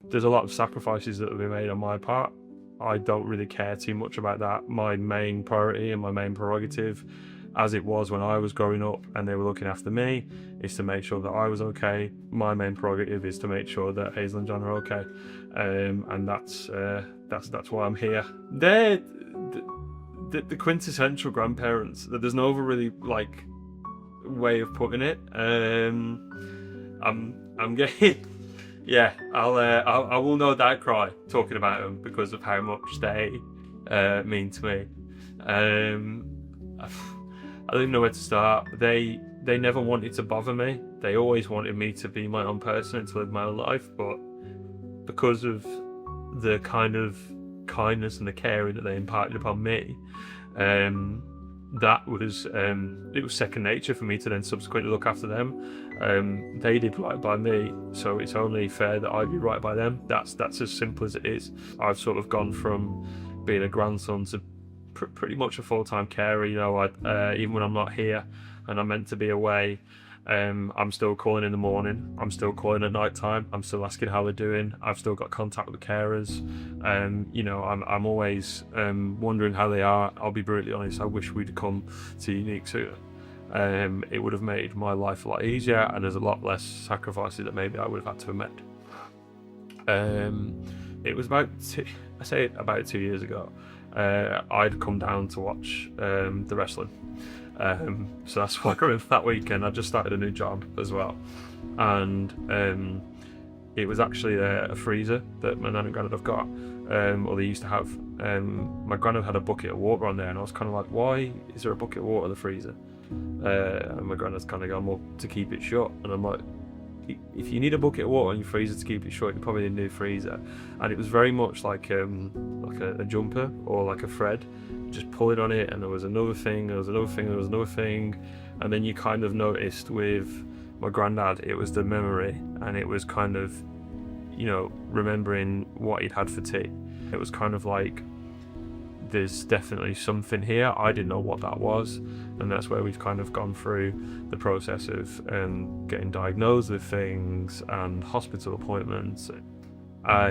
there's a lot of sacrifices that have been made on my part. I don't really care too much about that. My main priority and my main prerogative, as it was when I was growing up and they were looking after me, is to make sure that I was okay. My main prerogative is to make sure that Hazel and John are okay, and that's why I'm here. They're the quintessential grandparents. There's no other really like way of putting it. I'm getting. Yeah, I will no doubt cry talking about them because of how much they mean to me. I don't even know where to start. They never wanted to bother me. They always wanted me to be my own person and to live my own life. But because of the kind of kindness and the caring that they imparted upon me, that was it was second nature for me to then subsequently look after them. They did right by me, so it's only fair that I do right by them. That's as simple as it is. I've sort of gone from being a grandson to pretty much a full-time carer. You know, even when I'm not here and I'm meant to be away, I'm still calling in the morning, I'm still calling at night time, I'm still asking how they're doing, I've still got contact with the carers. You know, I'm always wondering how they are. I'll be brutally honest, I wish we'd come to Unique sooner. It would have made my life a lot easier, and there's a lot less sacrifices that maybe I would have had to have made. It was about 2 years ago. I'd come down to watch the wrestling. So that's why I got in that weekend. I just started a new job as well, and it was actually a freezer that my nan and granddad have got, or they used to have. My granddad had a bucket of water on there, and I was kind of like, why is there a bucket of water in the freezer? And my granddad's kind of gone, well, to keep it shut. And I'm like, if you need a bucket of water in your freezer to keep it shut, you probably need a new freezer. And it was very much like a jumper or like a thread. Just pulling on it, and there was another thing, there was another thing, there was another thing, and then you kind of noticed with my granddad, it was the memory, and it was kind of, you know, remembering what he'd had for tea. It was kind of like, there's definitely something here. I didn't know what that was, and that's where we've kind of gone through the process of getting diagnosed with things and hospital appointments.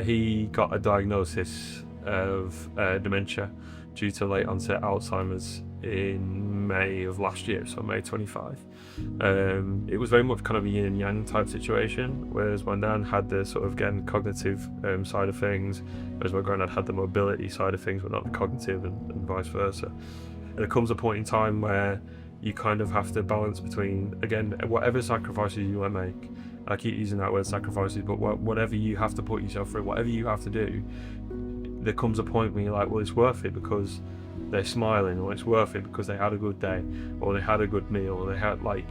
He got a diagnosis of dementia due to late onset Alzheimer's in May of last year, so May 25. It was very much kind of a yin and yang type situation, whereas my nan had the sort of, again, cognitive side of things, whereas my granddad had the mobility side of things, but not the cognitive, and vice versa. And there comes a point in time where you kind of have to balance between, again, whatever sacrifices you want to make. I keep using that word sacrifices, but whatever you have to put yourself through, whatever you have to do, there comes a point where you're like, well, it's worth it because they're smiling, or it's worth it because they had a good day, or they had a good meal, or they had, like,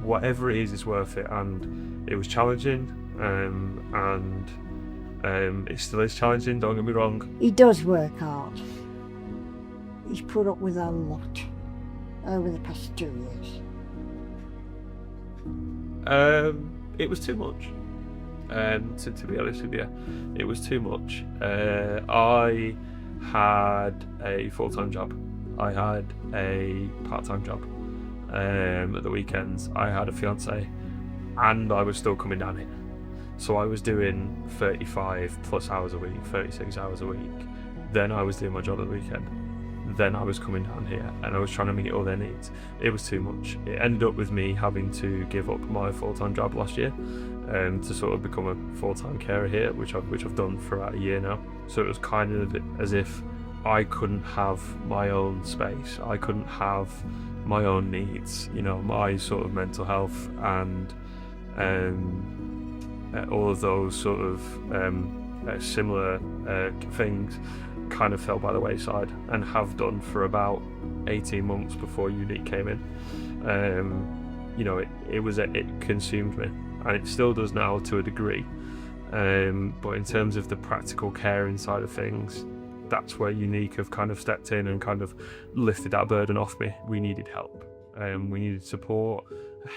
whatever it is, it's worth it. And it was challenging, and it still is challenging, don't get me wrong. He does work hard. He's put up with a lot over the past 2 years. It was too much. To be honest with you, it was too much. I had a full-time job. I had a part-time job. At the weekends, I had a fiance, and I was still coming down here. So I was doing 35 plus hours a week, 36 hours a week. Then I was doing my job at the weekend. Then I was coming down here, and I was trying to meet all their needs. It was too much. It ended up with me having to give up my full-time job last year, to sort of become a full-time carer here, which I've done for about a year now. So it was kind of as if I couldn't have my own space. I couldn't have my own needs, you know, my sort of mental health and all of those sort of similar things kind of fell by the wayside, and have done for about 18 months before Unique came in. You know, it consumed me, and it still does now to a degree. But in terms of the practical caring side of things, that's where Unique have kind of stepped in and kind of lifted that burden off me. We needed help. We needed support.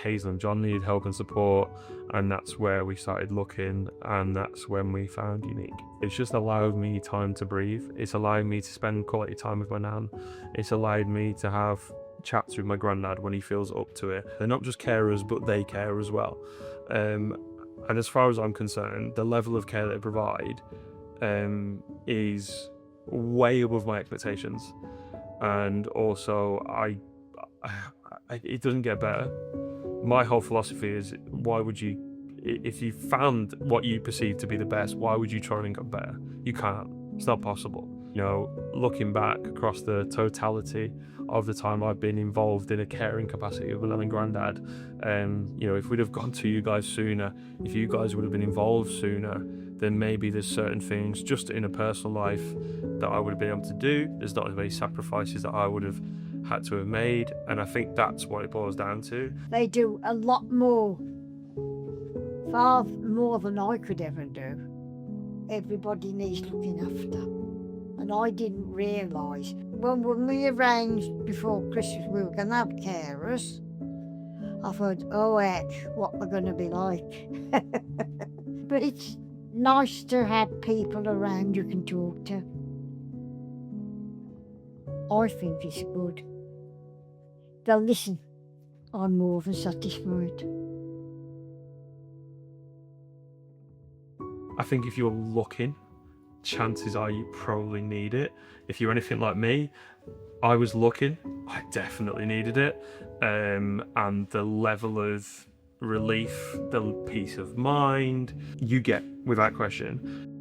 Hazel and John needed help and support, and that's where we started looking, and that's when we found Unique. It's just allowed me time to breathe. It's allowed me to spend quality time with my nan. It's allowed me to have chats with my granddad when he feels up to it. They're not just carers, but they care as well. And as far as I'm concerned, the level of care they provide is way above my expectations. And also, it doesn't get better. My whole philosophy is, why would you, if you found what you perceive to be the best, why would you try and get better? You can't. It's not possible. You know, looking back across the totality of the time I've been involved in a caring capacity of a nan and granddad, you know, if we'd have gone to you guys sooner, if you guys would have been involved sooner, then maybe there's certain things just in a personal life that I would have been able to do. There's not as many sacrifices that I would have had to have made, and I think that's what it boils down to. They do a lot more, far more than I could ever do. Everybody needs looking after. And I didn't realise, when we arranged before Christmas we were going to have carers, I thought, oh heck, what they're going to be like. But it's nice to have people around you can talk to. I think it's good. They'll listen. I'm more than satisfied. I think if you're looking, chances are you probably need it. If you're anything like me, I was looking, I definitely needed it. And the level of relief, the peace of mind you get, without question.